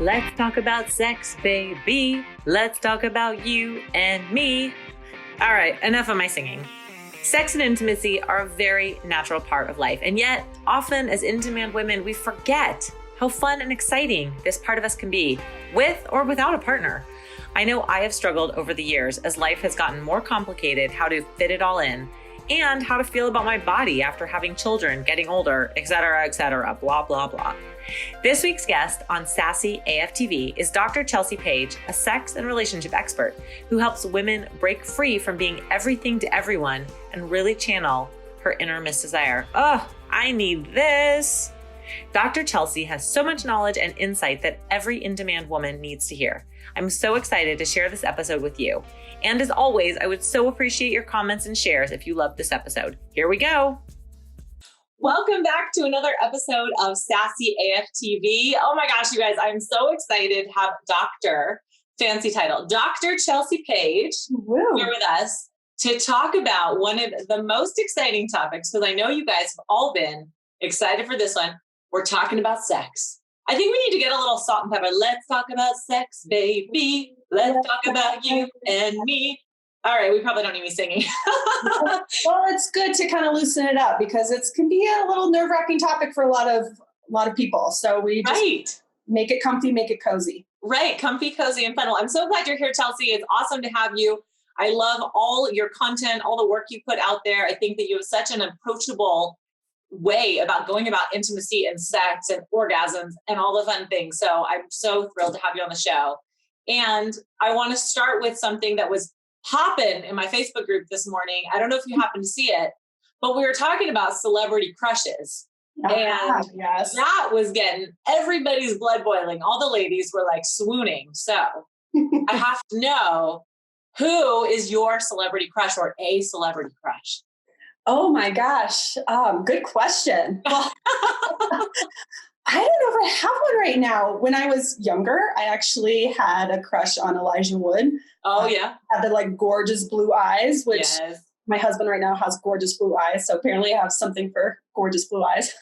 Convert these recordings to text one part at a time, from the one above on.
Let's talk about sex, baby. Let's talk about you and me. All right, enough of my singing. Sex and intimacy are a very natural part of life, and yet often as in-demand women, we forget how fun and exciting this part of us can be, with or without a partner. I know I have struggled over the years as life has gotten more complicated, how to fit it all in, and how to feel about my body after having children, getting older, etc., blah, blah, blah. This week's guest on Sassy AFTV is Dr. Chelsea Page, a sex and relationship expert who helps women break free from being everything to everyone and really channel her inner Miss Desire. Oh, I need this. Dr. Chelsea has so much knowledge and insight that every in-demand woman needs to hear. I'm so excited to share this episode with you. And as always, I would so appreciate your comments and shares if you loved this episode. Here we go. Welcome back to another episode of Sassy AFTV. Oh my gosh, you guys, I'm so excited to have fancy title, Dr. Chelsea Page here with us to talk about one of the most exciting topics, because I know you guys have all been excited for this one. We're talking about sex. I think we need to get a little salt and pepper. Let's talk about sex, baby. Let's talk about you and me. All right, we probably don't need me singing. Well, it's good to kind of loosen it up because it can be a little nerve-wracking topic for a lot of people. So we just make it comfy, make it cozy. Right, comfy, cozy, and fun. Well, I'm so glad you're here, Chelsea. It's awesome to have you. I love all your content, all the work you put out there. I think that you have such an approachable way about going about intimacy and sex and orgasms and all the fun things. So I'm so thrilled to have you on the show. And I want to start with something that was popping in my Facebook group this morning. I don't know if you happened to see it, but we were talking about celebrity crushes. And that was getting everybody's blood boiling. All the ladies were like swooning. So I have to know, who is your celebrity crush or a celebrity crush? Oh my gosh. Good question. Well, I don't know if I have one right now. When I was younger, I actually had a crush on Elijah Wood. Oh yeah. Had the like gorgeous blue eyes, which my husband right now has gorgeous blue eyes. So apparently I have something for gorgeous blue eyes.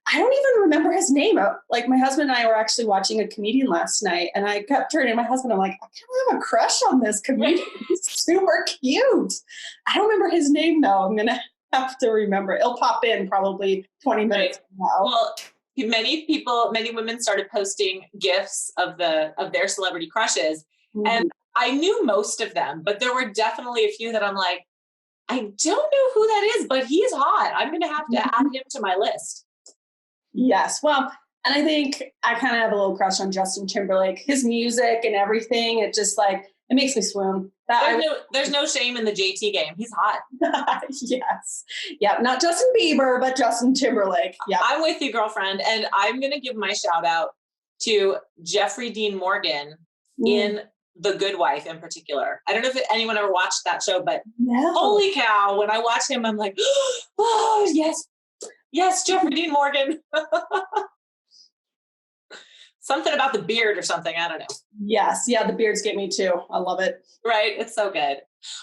I don't even remember his name. Like my husband and I were actually watching a comedian last night and I kept turning to my husband. I'm like, I can't have a crush on this comedian. He's super cute. I don't remember his name though. I'm going to have to remember. It'll pop in probably 20 minutes from now. Well, many women started posting GIFs of their celebrity crushes. Mm-hmm. And I knew most of them, but there were definitely a few that I'm like, I don't know who that is, but he's hot. I'm going to have to add him to my list. Yes. Well, and I think I kind of have a little crush on Justin Timberlake, his music and everything. It just like, it makes me swoon. There's no shame in the JT game. He's hot. Yes. Yeah. Not Justin Bieber, but Justin Timberlake. Yeah. I'm with you, girlfriend. And I'm going to give my shout out to Jeffrey Dean Morgan in The Good Wife in particular. I don't know if anyone ever watched that show, but holy cow, when I watch him, I'm like, oh, yes, Jeffrey Dean Morgan. Something about the beard or something. I don't know. Yes. Yeah. The beards get me too. I love it. Right. It's so good.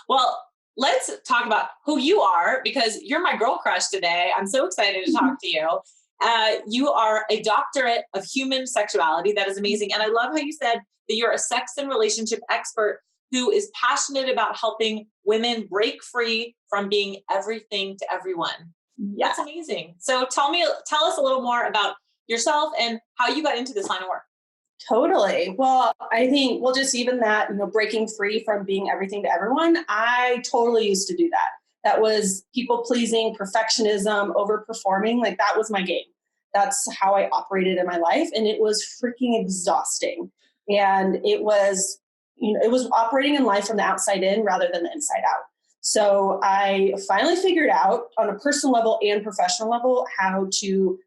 Well, let's talk about who you are because you're my girl crush today. I'm so excited to talk to you. You are a doctorate of human sexuality. That is amazing. And I love how you said that you're a sex and relationship expert who is passionate about helping women break free from being everything to everyone. Yeah. That's amazing. So tell us a little more about yourself and how you got into this line of work. Totally. Well, I think, just even that, breaking free from being everything to everyone, I totally used to do that. That was people pleasing, perfectionism, overperforming. Like that was my game. That's how I operated in my life. And it was freaking exhausting. And it was operating in life from the outside in rather than the inside out. So I finally figured out on a personal level and professional level how to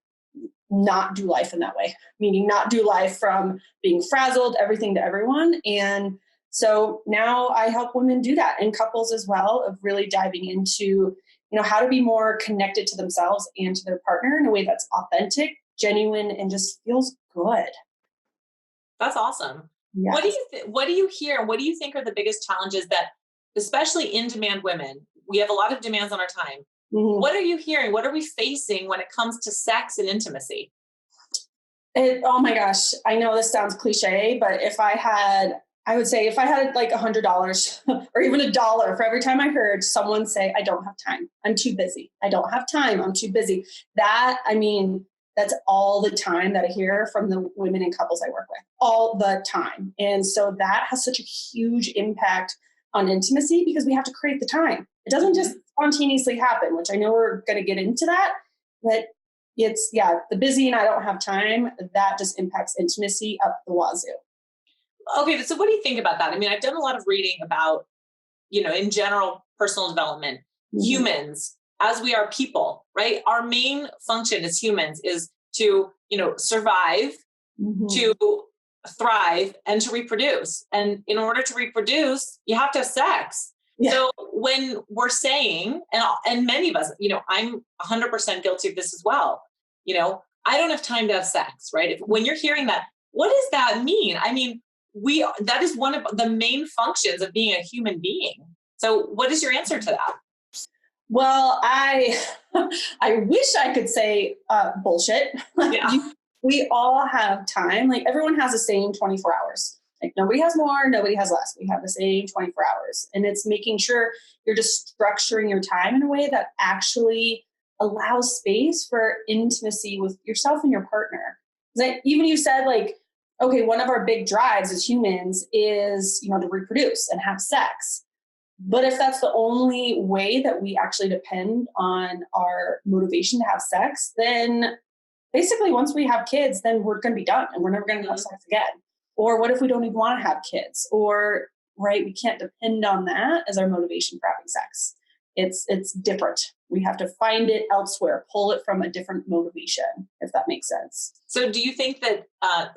not do life in that way, meaning not do life from being frazzled, everything to everyone. And so now I help women do that and couples as well, of really diving into, how to be more connected to themselves and to their partner in a way that's authentic, genuine, and just feels good. That's awesome. Yes. What do you hear? What do you think are the biggest challenges that, especially in-demand women, we have a lot of demands on our time. Mm-hmm. What are you hearing? What are we facing when it comes to sex and intimacy? Oh my gosh, I know this sounds cliche, but I would say if I had like $100 or even $1 for every time I heard someone say, I don't have time, I'm too busy. I don't have time, I'm too busy. That's all the time that I hear from the women and couples I work with, all the time. And so that has such a huge impact on intimacy because we have to create the time. It doesn't just spontaneously happen, which I know we're going to get into that, but the busy and I don't have time, that just impacts intimacy up the wazoo. Okay, so what do you think about that? I mean, I've done a lot of reading about, in general, personal development, humans, as we are people, right? Our main function as humans is to, survive, to thrive, and to reproduce. And in order to reproduce, you have to have sex. Yeah. So when we're saying, and many of us, I'm 100% guilty of this as well. I don't have time to have sex, right? When you're hearing that, what does that mean? I mean, that is one of the main functions of being a human being. So what is your answer to that? Well, I wish I could say bullshit. Yeah. We all have time. Like everyone has the same 24 hours. Like nobody has more, nobody has less. We have the same 24 hours. And it's making sure you're just structuring your time in a way that actually allows space for intimacy with yourself and your partner. Like even you said like, okay, one of our big drives as humans is, to reproduce and have sex. But if that's the only way that we actually depend on our motivation to have sex, then basically once we have kids, then we're going to be done and we're never going to have sex again. Or what if we don't even want to have kids? Or, right, we can't depend on that as our motivation for having sex. It's different. We have to find it elsewhere, pull it from a different motivation, if that makes sense. So do you think that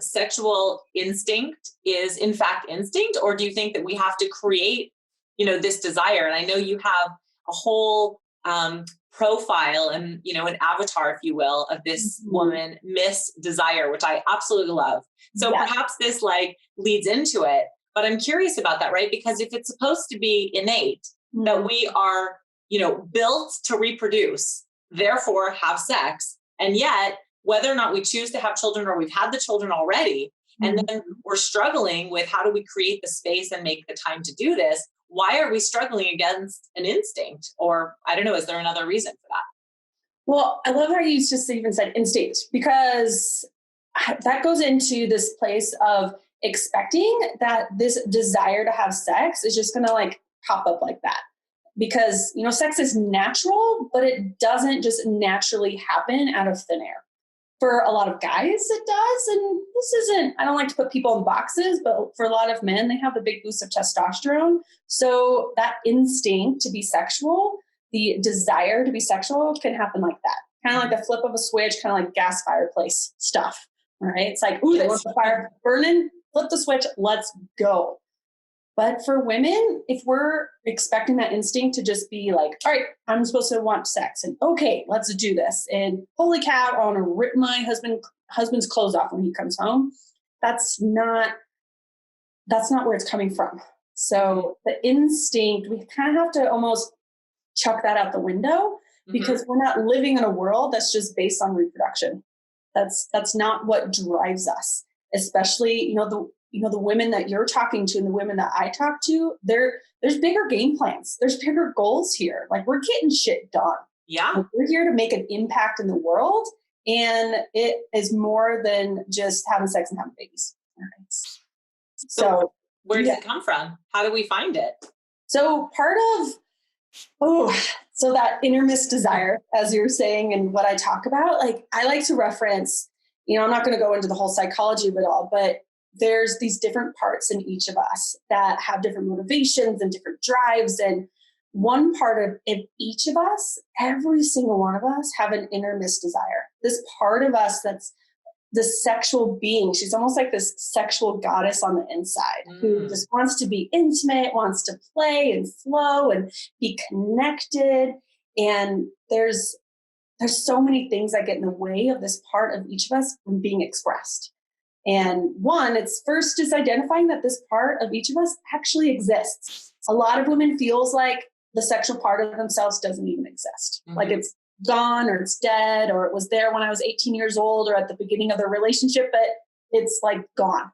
sexual instinct is in fact instinct, or do you think that we have to create, this desire? And I know you have a whole profile and, an avatar, if you will, of this woman, Miss Desire, which I absolutely love. So perhaps this leads into it, but I'm curious about that, right? Because if it's supposed to be innate, that we are, built to reproduce, therefore have sex. And yet, whether or not we choose to have children or we've had the children already, and then we're struggling with how do we create the space and make the time to do this? Why are we struggling against an instinct? Or I don't know, is there another reason for that? Well, I love how you just even said instinct, because that goes into this place of expecting that this desire to have sex is just going to pop up like that. Because, sex is natural, but it doesn't just naturally happen out of thin air. For a lot of guys, it does. And I don't like to put people in boxes, but for a lot of men, they have the big boost of testosterone. So that instinct to be sexual, the desire to be sexual can happen like that. Kind of like the flip of a switch, kind of like gas fireplace stuff, right? It's like, ooh, they want the fire burning, flip the switch, let's go. But for women, if we're expecting that instinct to just be like, all right, I'm supposed to want sex and okay, let's do this. And holy cow, I want to rip my husband's clothes off when he comes home. That's not where it's coming from. So the instinct, we kind of have to almost chuck that out the window because we're not living in a world that's just based on reproduction. That's not what drives us, especially, the women that you're talking to and the women that I talk to, there's bigger game plans. There's bigger goals here. We're getting shit done. Yeah. We're here to make an impact in the world. And it is more than just having sex and having babies. All right. So where does it come from? How do we find it? So so that inner Miss Desire, as you're saying, and what I talk about, I like to reference, I'm not going to go into the whole psychology of it all, but there's these different parts in each of us that have different motivations and different drives. And one part of each of us, every single one of us have an inner Miss Desire. This part of us that's the sexual being. She's almost like this sexual goddess on the inside who just wants to be intimate, wants to play and flow and be connected. And there's so many things that get in the way of this part of each of us from being expressed. And one, it's first just identifying that this part of each of us actually exists. A lot of women feels like the sexual part of themselves doesn't even exist. Like it's gone, or it's dead, or it was there when I was 18 years old or at the beginning of the relationship, but it's like gone.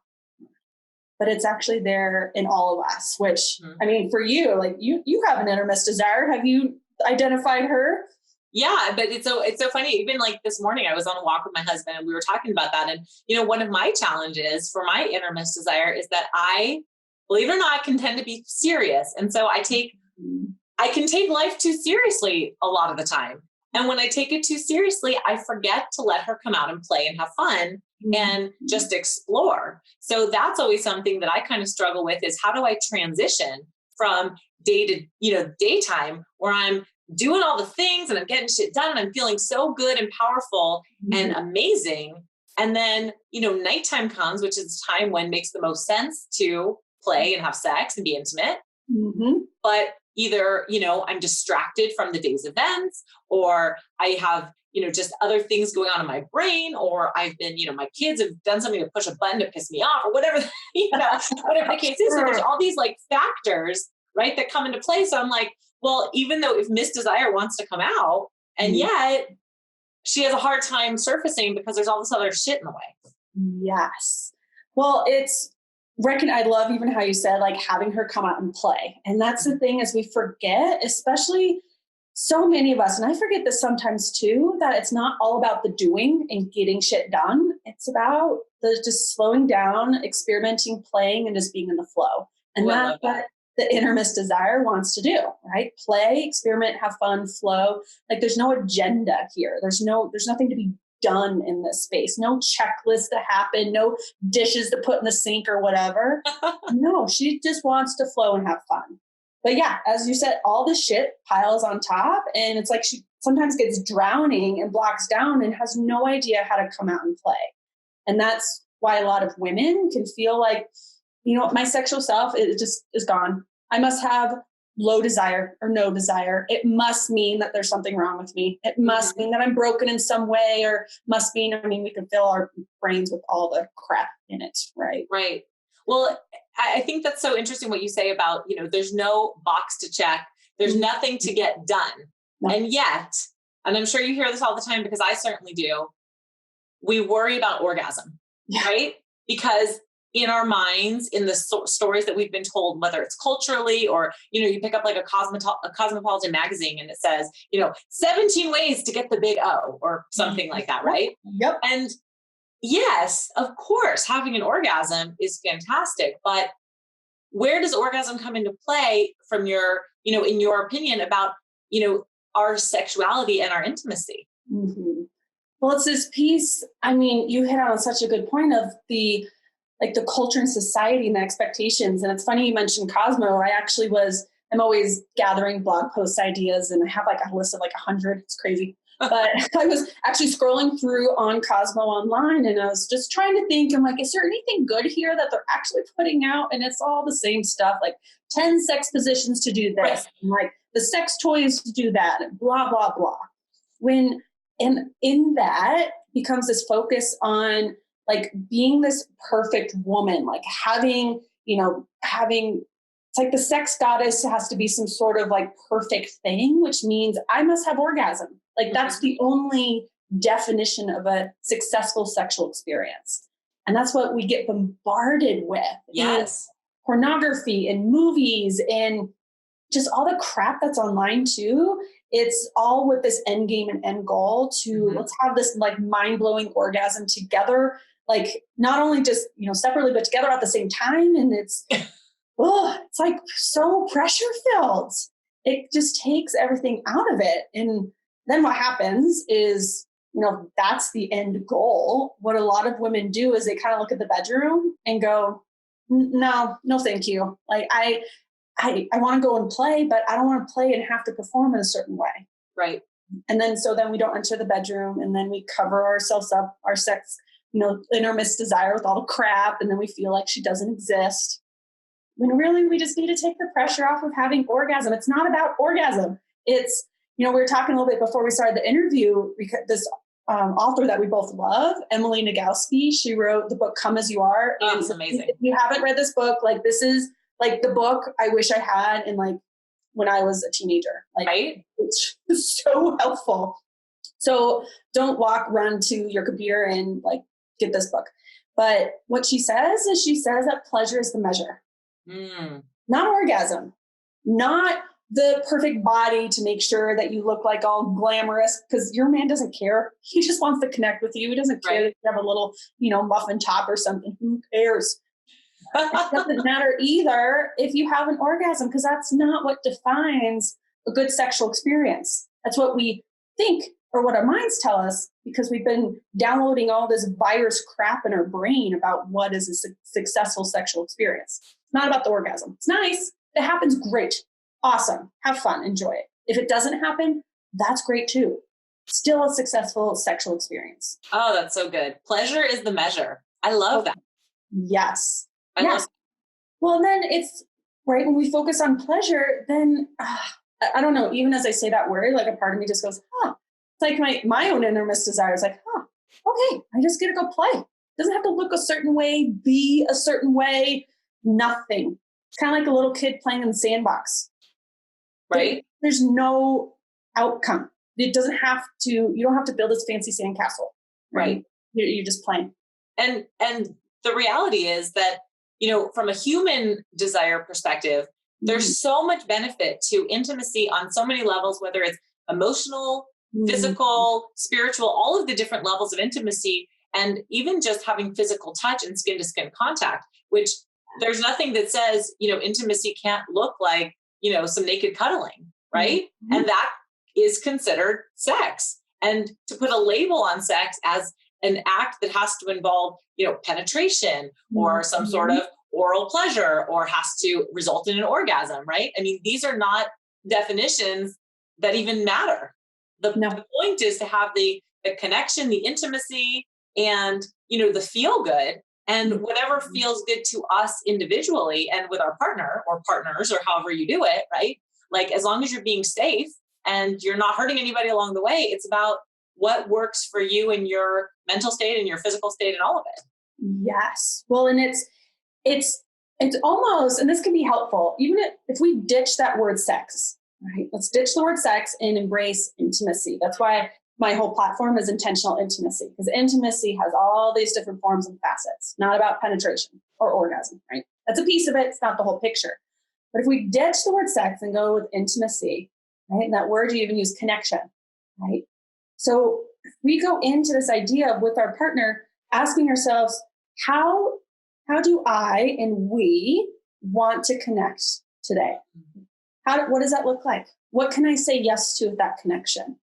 But it's actually there in all of us, which, I mean, for you, like you have an innermost desire. Have you identified her? Yeah, but it's so funny. Even like this morning, I was on a walk with my husband and we were talking about that. And, you know, one of my challenges for my innermost desire is that I, believe it or not, can tend to be serious. And so I can take life too seriously a lot of the time. And when I take it too seriously, I forget to let her come out and play and have fun and just explore. So that's always something that I kind of struggle with, is how do I transition from day to, daytime, where I'm doing all the things and I'm getting shit done and I'm feeling so good and powerful and amazing. And then, nighttime comes, which is the time when it makes the most sense to play and have sex and be intimate. But either, I'm distracted from the day's events, or I have, just other things going on in my brain, or I've been, my kids have done something to push a button to piss me off, or whatever, whatever the case is. So there's all these like factors, right, that come into play. So I'm like, well, even though if Miss Desire wants to come out, and yet she has a hard time surfacing because there's all this other shit in the way. Yes. Well, I love even how you said, like, having her come out and play. And that's the thing, is we forget, especially so many of us, and I forget this sometimes too, that it's not all about the doing and getting shit done. It's about the just slowing down, experimenting, playing, and just being in the flow. And that's what the innermost desire wants to do, right? Play, experiment, have fun, flow. Like, there's no agenda here. There's nothing to be done in this space. No checklist to happen, no dishes to put in the sink or whatever. No, she just wants to flow and have fun. But yeah, as you said, all the shit piles on top, and it's like she sometimes gets drowning and blocks down and has no idea how to come out and play. And that's why a lot of women can feel like, my sexual self is gone. I must have low desire or no desire. It must mean that there's something wrong with me. It must mean that I'm broken in some way, or must mean, we can fill our brains with all the crap in it. Right. Right. Well, I think that's so interesting what you say about, there's no box to check. There's nothing to get done. And yet, and I'm sure you hear this all the time, because I certainly do, we worry about orgasm, right? Because in our minds, in the stories that we've been told, whether it's culturally or, you pick up like a Cosmopolitan magazine and it says, 17 ways to get the big O or something like that, right? Yep. And yes, of course, having an orgasm is fantastic, but where does orgasm come into play from your, in your opinion about, our sexuality and our intimacy? Well, it's this piece, you hit on such a good point of the culture and society and the expectations. And it's funny you mentioned Cosmo. I'm always gathering blog post ideas, and I have like a list of like 100. It's crazy. But I was actually scrolling through on Cosmo online, and I was just trying to think, I'm like, is there anything good here that they're actually putting out? And it's all the same stuff, like 10 sex positions to do this, and like the sex toys to do that, and blah, blah, blah. And in that becomes this focus on like being this perfect woman, like having, it's like the sex goddess has to be some sort of like perfect thing, which means I must have orgasm. Like that's the only definition of a successful sexual experience. And that's what we get bombarded with. Yes. Pornography and movies and just all the crap that's online too. It's all with this end game and end goal to let's have this like mind-blowing orgasm together. Like not only just, separately, but together at the same time. And it's, it's like so pressure filled. It just takes everything out of it. And then what happens is, that's the end goal. What a lot of women do is they kind of look at the bedroom and go, no, thank you. Like I want to go and play, but I don't want to play and have to perform in a certain way. Right. And then we don't enter the bedroom, and then we cover ourselves up, our sex, innermost desire with all the crap. And then we feel like she doesn't exist. When really we just need to take the pressure off of having orgasm. It's not about orgasm. It's, we were talking a little bit before we started the interview, because this author that we both love, Emily Nagoski, she wrote the book Come As You Are. Oh, it's amazing. If you haven't read this book, like this is like the book I wish I had in like when I was a teenager. Like, right? It's so helpful. So don't run to your computer and like get this book. But what she says that pleasure is the measure, not orgasm, not the perfect body to make sure that you look like all glamorous, because your man doesn't care. He just wants to connect with you. He doesn't care that you have a little, muffin top or something. Who cares? It doesn't matter either if you have an orgasm, because that's not what defines a good sexual experience. That's what we think, or what our minds tell us, because we've been downloading all this virus crap in our brain about what is a successful sexual experience. It's not about the orgasm. It's nice. It happens, great. Awesome. Have fun. Enjoy it. If it doesn't happen, that's great too. Still a successful sexual experience. Oh, that's so good. Pleasure is the measure. I love that. Yes. I love. Well, then it's right when we focus on pleasure, then I don't know, even as I say that word, like a part of me just goes, it's like my own innermost desire is like, okay, I just get to go play. It doesn't have to look a certain way, be a certain way, nothing. It's kind of like a little kid playing in the sandbox. Right? There's no outcome. It doesn't have to, you don't have to build this fancy sandcastle, right? You're just playing. And the reality is that, from a human desire perspective, there's so much benefit to intimacy on so many levels, whether it's emotional, physical, spiritual, all of the different levels of intimacy, and even just having physical touch and skin to skin contact, which there's nothing that says, intimacy can't look like, some naked cuddling, right? And that is considered sex. And to put a label on sex as an act that has to involve, penetration or some sort of oral pleasure or has to result in an orgasm, right? I mean, these are not definitions that even matter. The point is to have the connection, the intimacy, and, the feel good, and whatever feels good to us individually and with our partner or partners or however you do it, right? Like, as long as you're being safe and you're not hurting anybody along the way, it's about what works for you and your mental state and your physical state and all of it. Yes. Well, and it's almost, and this can be helpful, even if we ditch that word sex, right? Let's ditch the word sex and embrace intimacy. That's why my whole platform is intentional intimacy, because intimacy has all these different forms and facets, not about penetration or orgasm, right? That's a piece of it. It's not the whole picture. But if we ditch the word sex and go with intimacy, right? And that word, you even use connection, right? So if we go into this idea of with our partner, asking ourselves, how do I and we want to connect today? What does that look like? What can I say yes to with that connection?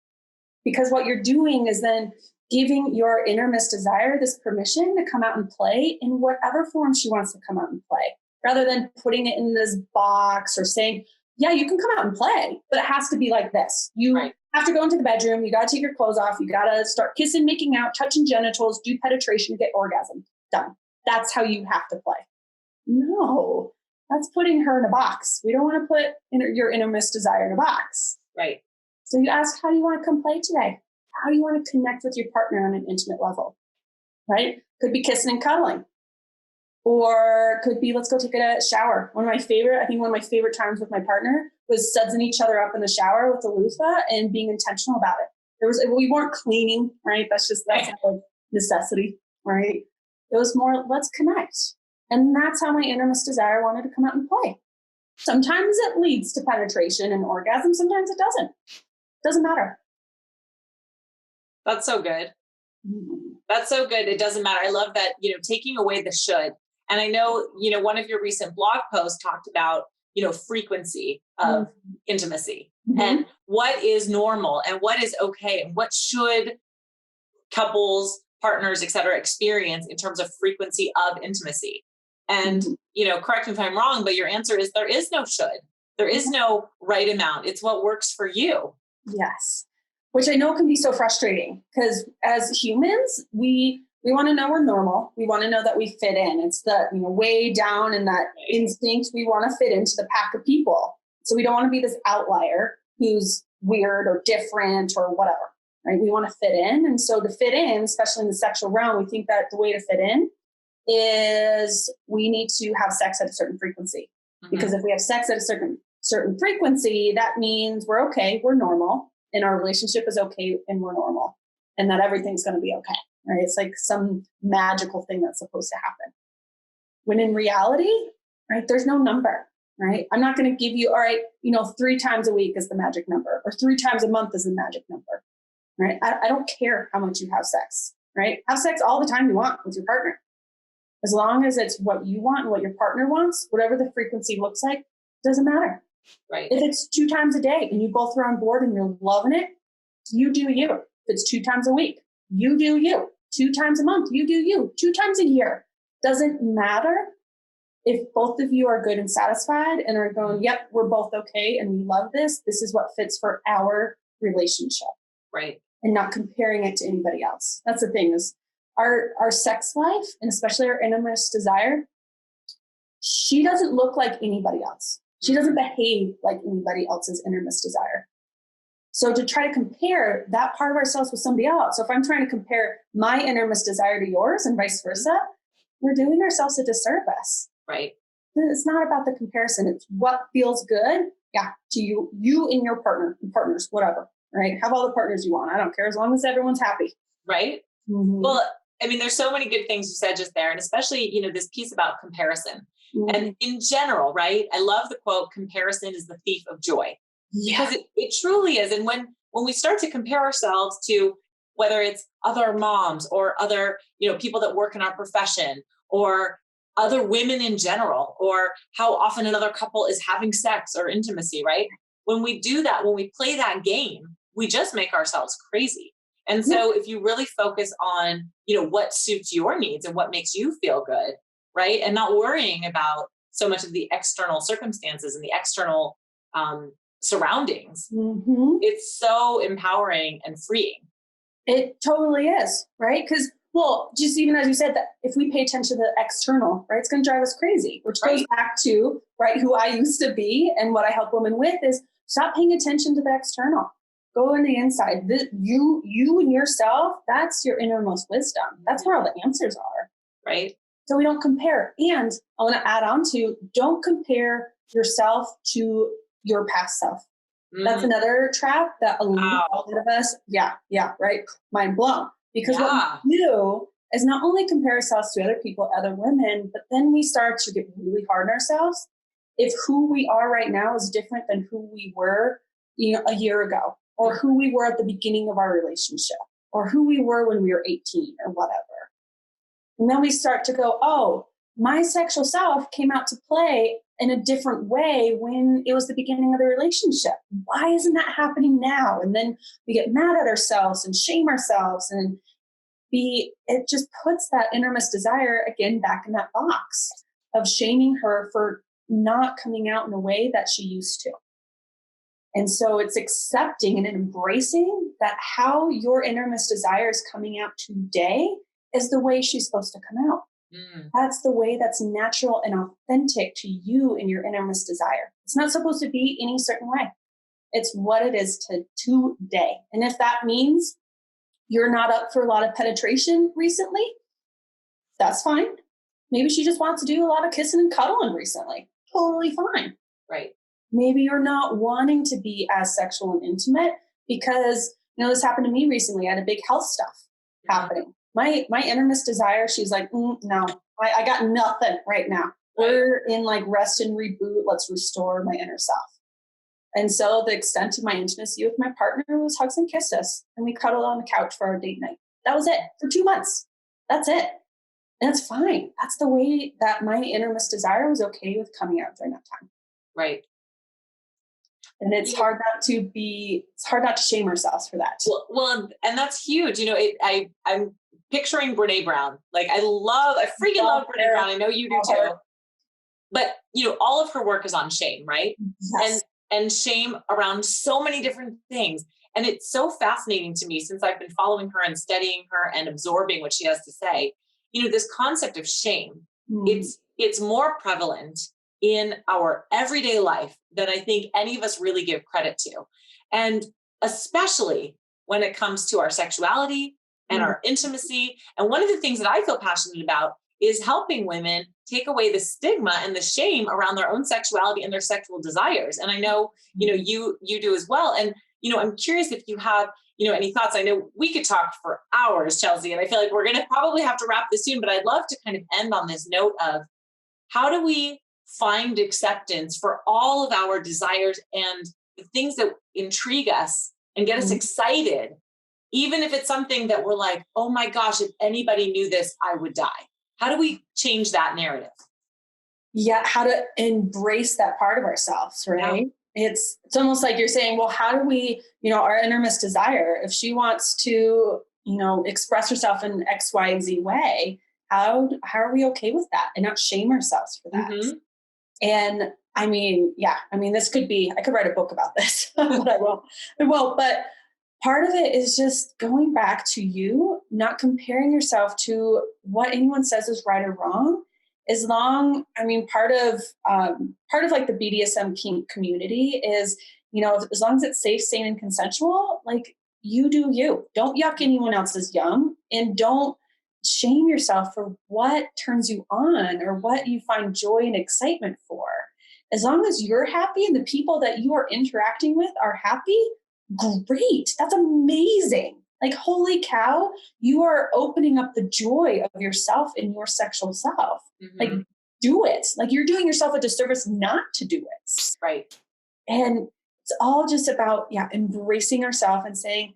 Because what you're doing is then giving your innermost desire this permission to come out and play in whatever form she wants to come out and play, rather than putting it in this box or saying, yeah, you can come out and play, but it has to be like this. You have to go into the bedroom. You got to take your clothes off. You got to start kissing, making out, touching genitals, do penetration, get orgasm. Done. That's how you have to play. No, that's putting her in a box. We don't want to put your innermost desire in a box. Right. So you ask, how do you want to come play today? How do you want to connect with your partner on an intimate level? Right? Could be kissing and cuddling. Or could be, let's go take a shower. One of my favorite times with my partner was sudsing each other up in the shower with a loofah and being intentional about it. We weren't cleaning, right? That's a necessity, right? It was more, let's connect. And that's how my innermost desire wanted to come out and play. Sometimes it leads to penetration and orgasm. Sometimes it doesn't. Doesn't matter. That's so good. That's so good. It doesn't matter. I love that, taking away the should. And I know, one of your recent blog posts talked about, frequency of intimacy and what is normal and what is okay and what should couples, partners, et cetera, experience in terms of frequency of intimacy. And, correct me if I'm wrong, but your answer is there is no should. There is no right amount. It's what works for you. Yes. Which I know can be so frustrating because as humans, we want to know we're normal. We want to know that we fit in. It's the, way down in that instinct. We want to fit into the pack of people. So we don't want to be this outlier who's weird or different or whatever, right? We want to fit in. And so to fit in, especially in the sexual realm, we think that the way to fit in is we need to have sex at a certain frequency. Because if we have sex at a certain frequency, that means we're okay, we're normal. and our relationship is okay and we're normal and that everything's going to be okay, right? It's like some magical thing that's supposed to happen. When in reality, right, there's no number, right? I'm not going to give you, all right, 3 times a week is the magic number, or 3 times a month is the magic number, right? I don't care how much you have sex, right? Have sex all the time you want with your partner. As long as it's what you want and what your partner wants, whatever the frequency looks like, doesn't matter. Right. If it's 2 times a day and you both are on board and you're loving it, you do you. If it's 2 times a week, you do you. 2 times a month, you do you. 2 times a year. Doesn't matter. If both of you are good and satisfied and are going, yep, we're both okay and we love this, this is what fits for our relationship. Right. And not comparing it to anybody else. That's the thing is our sex life, and especially our innermost desire, she doesn't look like anybody else. She doesn't behave like anybody else's innermost desire. So to try to compare that part of ourselves with somebody else, so if I'm trying to compare my innermost desire to yours and vice versa, we're doing ourselves a disservice. Right. It's not about the comparison. It's what feels good, to you and your partners, whatever, right? Have all the partners you want. I don't care as long as everyone's happy. Right. Mm-hmm. Well, I mean, there's so many good things you said just there, and especially, this piece about comparison. Mm-hmm. And in general, right? I love the quote, comparison is the thief of joy. Yeah. Because it truly is. And when we start to compare ourselves to whether it's other moms or other, people that work in our profession or other women in general, or how often another couple is having sex or intimacy, right? When we do that, when we play that game, we just make ourselves crazy. And so if you really focus on, what suits your needs and what makes you feel good, right? And not worrying about so much of the external circumstances and the external surroundings, it's so empowering and freeing. It totally is, right? Because, just even as you said, that if we pay attention to the external, right, it's going to drive us crazy, which goes back to, right, who I used to be and what I help women with is stop paying attention to the external. Go on the inside. You and yourself, that's your innermost wisdom. That's where all the answers are. Right. So we don't compare. And I want to add on to, don't compare yourself to your past self. That's another trap that a lot of us, right, mind blown. Because what we do is not only compare ourselves to other people, other women, but then we start to get really hard on ourselves if who we are right now is different than who we were, a year ago, or who we were at the beginning of our relationship, or who we were when we were 18 or whatever. And then we start to go, oh, my sexual self came out to play in a different way when it was the beginning of the relationship. Why isn't that happening now? And then we get mad at ourselves and shame ourselves, and it just puts that innermost desire again back in that box of shaming her for not coming out in a way that she used to. And so it's accepting and embracing that how your innermost desire is coming out today is the way she's supposed to come out. That's the way that's natural and authentic to you and your innermost desire. It's not supposed to be any certain way. It's what it is today. And if that means you're not up for a lot of penetration recently, that's fine. Maybe she just wants to do a lot of kissing and cuddling recently. Totally fine. Right. Maybe you're not wanting to be as sexual and intimate because, this happened to me recently. I had a big health stuff happening. My innermost desire, she's like, no, I got nothing right now. We're in like rest and reboot. Let's restore my inner self. And so the extent of my intimacy with my partner was hugs and kisses. And we cuddled on the couch for our date night. That was it for 2 months. That's it. And that's fine. That's the way that my innermost desire was okay with coming out during that time. Right. And it's hard not to shame ourselves for that. Well, and that's huge. I'm picturing Brene Brown. Like I freaking love Brene Brown. I know you do too. But all of her work is on shame, right? Yes. And shame around so many different things. And it's so fascinating to me since I've been following her and studying her and absorbing what she has to say. This concept of shame, it's more prevalent in our everyday life than I think any of us really give credit to. And especially when it comes to our sexuality and our intimacy. And one of the things that I feel passionate about is helping women take away the stigma and the shame around their own sexuality and their sexual desires. And I know, you do as well. And, I'm curious if you have, any thoughts. I know we could talk for hours, Chelsea, and I feel like we're going to probably have to wrap this soon, but I'd love to kind of end on this note of how do we find acceptance for all of our desires and the things that intrigue us and get us excited, even if it's something that we're like, oh my gosh, if anybody knew this, I would die. How do we change that narrative? Yeah, how to embrace that part of ourselves, right? Yeah. It's almost like you're saying, well, how do we, our innermost desire, if she wants to, express herself in X, Y, and Z way, how are we okay with that and not shame ourselves for that? Mm-hmm. And this could be, I could write a book about this, but I won't. But part of it is just going back to you, not comparing yourself to what anyone says is right or wrong. Part of like the BDSM kink community is, as long as it's safe, sane, and consensual, like you do you. Don't yuck anyone else's yum, and don't shame yourself for what turns you on or what you find joy and excitement for. As long as you're happy and the people that you are interacting with are happy, great. That's amazing. Like, holy cow, you are opening up the joy of yourself and your sexual self. Mm-hmm. Like, do it. Like, you're doing yourself a disservice not to do it. Right. And it's all just about, embracing ourselves and saying,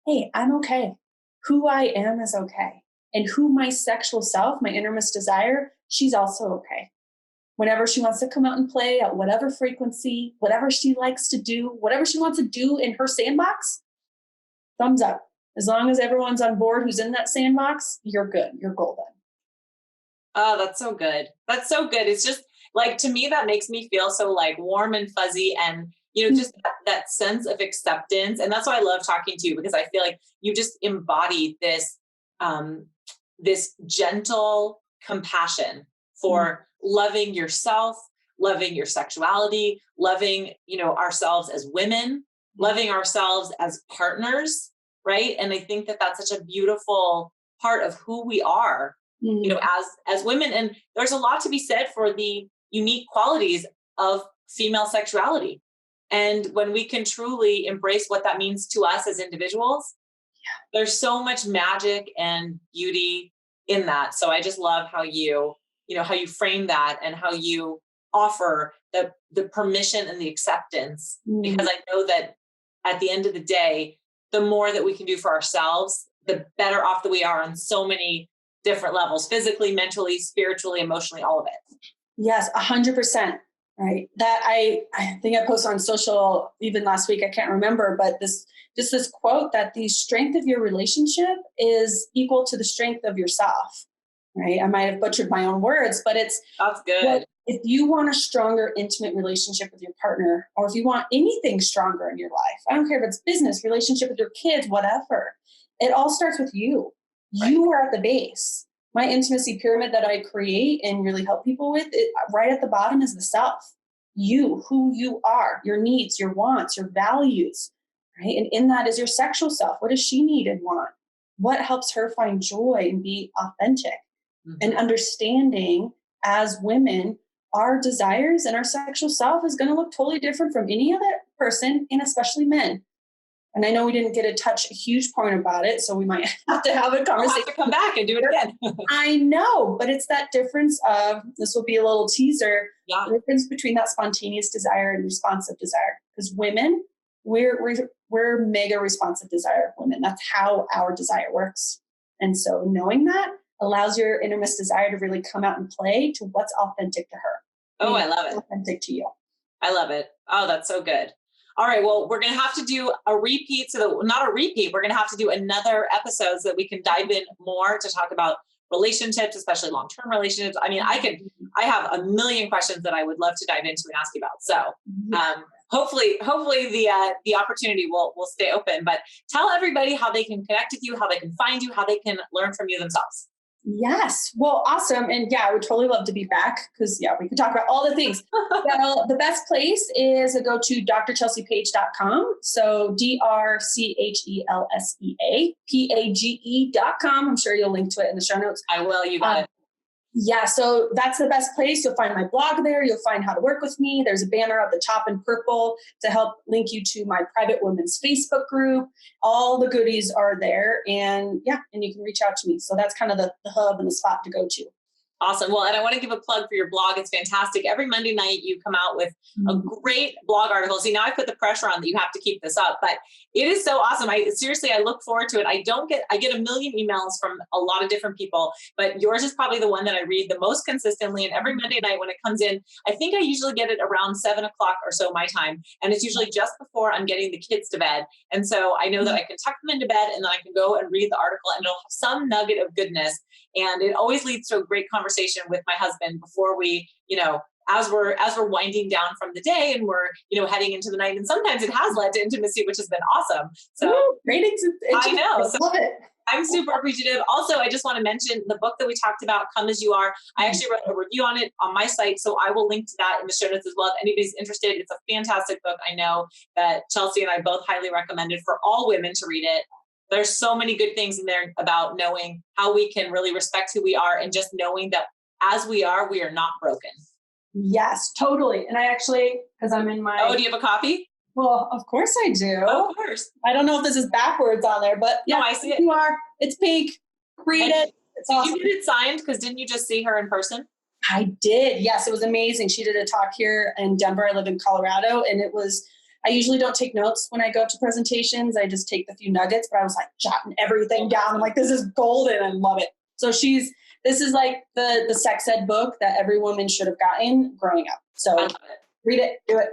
hey, I'm okay. Who I am is okay. And who my sexual self, my innermost desire, she's also okay. Whenever she wants to come out and play at whatever frequency, whatever she likes to do, whatever she wants to do in her sandbox, thumbs up. As long as everyone's on board who's in that sandbox, you're good. You're golden. Oh, that's so good. That's so good. It's just like, to me, that makes me feel so like warm and fuzzy and, just that sense of acceptance. And that's why I love talking to you, because I feel like you just embody this, this gentle compassion for loving yourself, loving your sexuality, loving, ourselves as women, loving ourselves as partners. Right. And I think that that's such a beautiful part of who we are, as women. And there's a lot to be said for the unique qualities of female sexuality. And when we can truly embrace what that means to us as individuals, there's so much magic and beauty in that. So I just love how you frame that and how you offer the permission and the acceptance, because I know that at the end of the day, the more that we can do for ourselves, the better off that we are on so many different levels, physically, mentally, spiritually, emotionally, all of it. Yes, 100%. Right. That I think I posted on social even last week. I can't remember, but this quote that the strength of your relationship is equal to the strength of yourself. Right. I might have butchered my own words, but that's good. If you want a stronger, intimate relationship with your partner, or if you want anything stronger in your life, I don't care if it's business, relationship with your kids, whatever, it all starts with you. Right. You are at the base. My intimacy pyramid that I create and really help people with, right at the bottom is the self. You, who you are, your needs, your wants, your values, right? And in that is your sexual self. What does she need and want? What helps her find joy and be authentic? Mm-hmm. And understanding as women, our desires and our sexual self is going to look totally different from any other person, and especially men. And I know we didn't get to touch a huge point about it, so we might have to have a conversation. We'll have to come back and do it again. I know, but it's that difference of, this will be a little teaser, the difference between that spontaneous desire and responsive desire. Because women, we're mega responsive desire women. That's how our desire works. And so knowing that allows your innermost desire to really come out and play to what's authentic to her. Oh, I love it. Authentic to you. I love it. Oh, that's so good. All right. Well, we're going to have to do a repeat. Not a repeat. We're going to have to do another episode so that we can dive in more to talk about relationships, especially long-term relationships. I mean, I have a million questions that I would love to dive into and ask you about. So hopefully the opportunity will stay open, but tell everybody how they can connect with you, how they can find you, how they can learn from you themselves. Yes. Well, awesome. And I would totally love to be back because we can talk about all the things. Well, the best place is to go to drchelseapage.com. So DRCHELSEAPAGE.com. I'm sure you'll link to it in the show notes. I will. You got it. Yeah, so that's the best place. You'll find my blog there. You'll find how to work with me. There's a banner at the top in purple to help link you to my private women's Facebook group. All the goodies are there. And yeah, and you can reach out to me. So that's kind of the hub and the spot to go to. Awesome. Well, and I want to give a plug for your blog. It's fantastic. Every Monday night you come out with a great blog article. See, now I put the pressure on that you have to keep this up, but it is so awesome. I look forward to it. I get a million emails from a lot of different people, but yours is probably the one that I read the most consistently. And every Monday night when it comes in, I think I usually get it around 7 o'clock or so my time. And it's usually just before I'm getting the kids to bed. And so I know that I can tuck them into bed and then I can go and read the article and it'll have some nugget of goodness. And it always leads to a great conversation with my husband before we, as we're winding down from the day and we're, heading into the night. And sometimes it has led to intimacy, which has been awesome. So great. I know. Love it. I'm super appreciative. Also, I just want to mention the book that we talked about, Come As You Are. I actually wrote a review on it on my site, so I will link to that in the show notes as well. If anybody's interested, it's a fantastic book. I know that Chelsea and I both highly recommend it for all women to read it. There's so many good things in there about knowing how we can really respect who we are and just knowing that as we are not broken. Yes, totally. And I actually, because I'm in my... Oh, do you have a copy? Well, of course I do. Of course. I don't know if this is backwards on there, but yeah, no, I see it. You are. It's pink. Read it. It's awesome. Did you get it signed? Because didn't you just see her in person? I did. Yes, it was amazing. She did a talk here in Denver. I live in Colorado, and it was... I usually don't take notes when I go to presentations. I just take the few nuggets, but I was like jotting everything down. I'm like, this is golden. I love it. So this is like the sex ed book that every woman should have gotten growing up. So I love it. Read it, do it.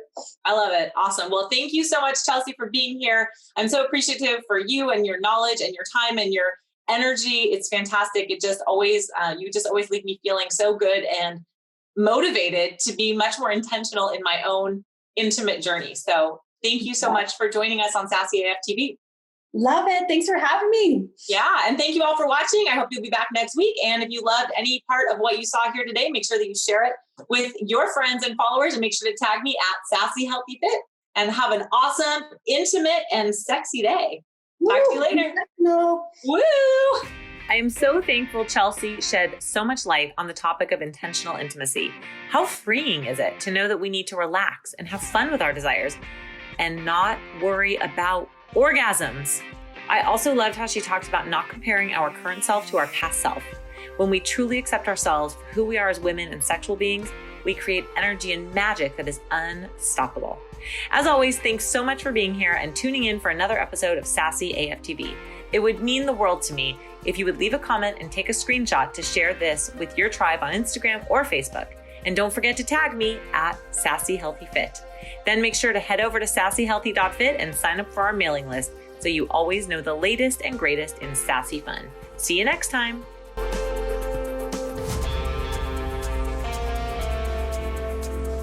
I love it. Awesome. Well, thank you so much, Chelsea, for being here. I'm so appreciative for you and your knowledge and your time and your energy. It's fantastic. It just always, you just always leave me feeling so good and motivated to be much more intentional in my own intimate journey. So thank you so much for joining us on Sassy AF TV. Love it. Thanks for having me. Yeah. And thank you all for watching. I hope you'll be back next week. And if you loved any part of what you saw here today, make sure that you share it with your friends and followers and make sure to tag me at Sassy Healthy Fit and have an awesome, intimate, and sexy day. Talk to you later. No. Woo! I am so thankful Chelsea shed so much light on the topic of intentional intimacy. How freeing is it to know that we need to relax and have fun with our desires and not worry about orgasms? I also loved how she talked about not comparing our current self to our past self. When we truly accept ourselves for who we are as women and sexual beings, we create energy and magic that is unstoppable. As always, thanks so much for being here and tuning in for another episode of Sassy AFTV. It would mean the world to me if you would leave a comment and take a screenshot to share this with your tribe on Instagram or Facebook. And don't forget to tag me at Sassy Healthy Fit. Then make sure to head over to sassyhealthy.fit and sign up for our mailing list so you always know the latest and greatest in sassy fun. See you next time.